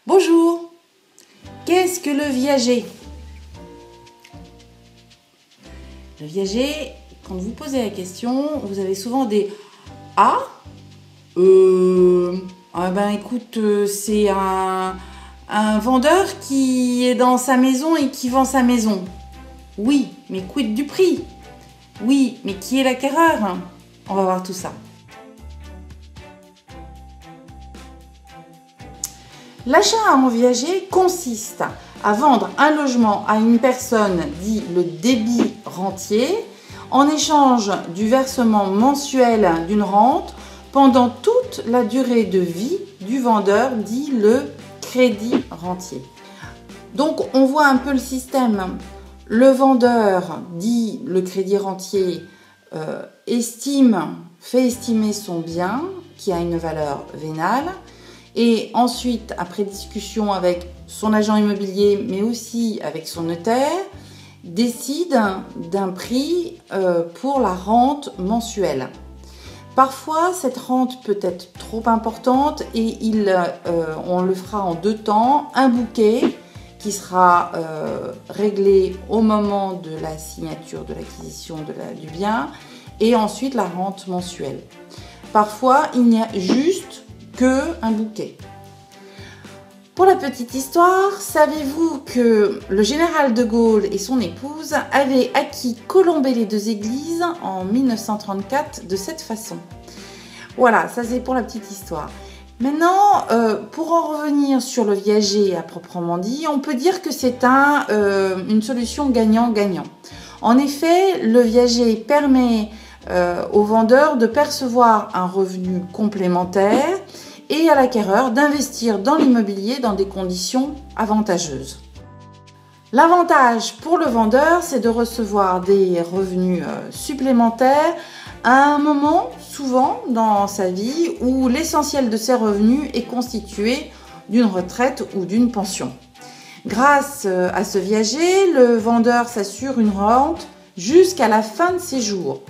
Bonjour, qu'est-ce que le viager? Le viager, quand vous posez la question, vous avez souvent des « Ah écoute, c'est un vendeur qui est dans sa maison et qui vend sa maison. » Oui, mais quid du prix? Oui, mais qui est l'acquéreur? On va voir tout ça. L'achat en viager consiste à vendre un logement à une personne, dit le débit rentier, en échange du versement mensuel d'une rente pendant toute la durée de vie du vendeur, dit le crédit rentier. Donc on voit un peu le système. Le vendeur, dit le crédit rentier, fait estimer son bien qui a une valeur vénale. Et ensuite, après discussion avec son agent immobilier, mais aussi avec son notaire, décide d'un prix pour la rente mensuelle. Parfois, cette rente peut être trop importante et on le fera en 2 temps. Un bouquet qui sera réglé au moment de la signature de l'acquisition du bien et ensuite la rente mensuelle. Parfois, il n'y a juste un bouquet. Pour la petite histoire, savez-vous que le général de Gaulle et son épouse avaient acquis Colombey-les-Deux-Églises en 1934 de cette façon? Voilà, ça c'est pour la petite histoire. Maintenant, pour en revenir sur le viager à proprement dit, on peut dire que c'est une solution gagnant-gagnant. En effet, le viager permet au vendeur de percevoir un revenu complémentaire et à l'acquéreur d'investir dans l'immobilier dans des conditions avantageuses. L'avantage pour le vendeur, c'est de recevoir des revenus supplémentaires à un moment, souvent dans sa vie, où l'essentiel de ses revenus est constitué d'une retraite ou d'une pension. Grâce à ce viager, le vendeur s'assure une rente jusqu'à la fin de ses jours.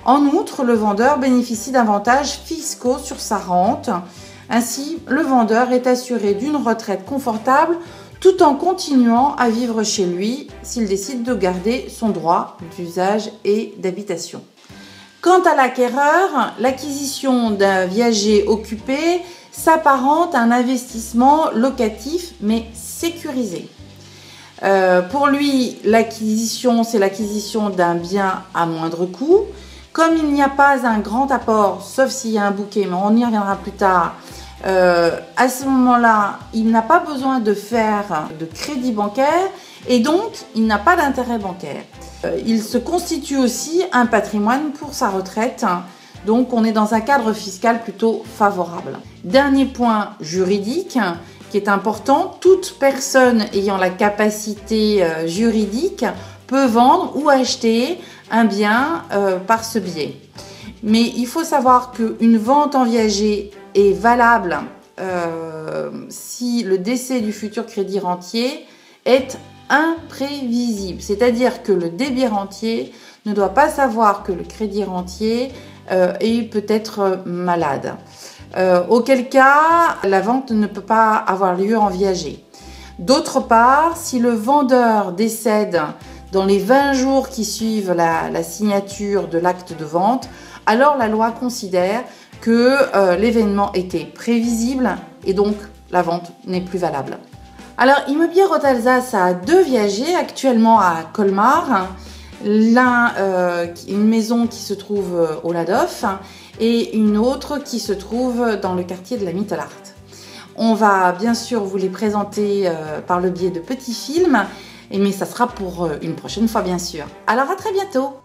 En outre, le vendeur bénéficie d'avantages fiscaux sur sa rente. Ainsi, le vendeur est assuré d'une retraite confortable tout en continuant à vivre chez lui s'il décide de garder son droit d'usage et d'habitation. Quant à l'acquéreur, l'acquisition d'un viager occupé s'apparente à un investissement locatif mais sécurisé. Pour lui, l'acquisition, c'est l'acquisition d'un bien à moindre coût. Comme il n'y a pas un grand apport, sauf s'il y a un bouquet, mais on y reviendra plus tard, à ce moment-là, il n'a pas besoin de faire de crédit bancaire et donc il n'a pas d'intérêt bancaire. Il se constitue aussi un patrimoine pour sa retraite, donc on est dans un cadre fiscal plutôt favorable. Dernier point juridique qui est important, toute personne ayant la capacité juridique peut vendre ou acheter un bien par ce biais. Mais il faut savoir qu'une vente en viager est valable si le décès du futur crédit rentier est imprévisible. C'est-à-dire que le débit rentier ne doit pas savoir que le crédit rentier est peut-être malade. Auquel cas, la vente ne peut pas avoir lieu en viager. D'autre part, si le vendeur décède dans les 20 jours qui suivent la signature de l'acte de vente, alors la loi considère que l'événement était prévisible et donc la vente n'est plus valable. Alors, Immobilier Haute-Alsace a 2 viagers actuellement à Colmar. L'un, une maison qui se trouve au Ladoff et une autre qui se trouve dans le quartier de la Mittelart. On va bien sûr vous les présenter par le biais de petits films, mais ça sera pour une prochaine fois bien sûr. Alors à très bientôt!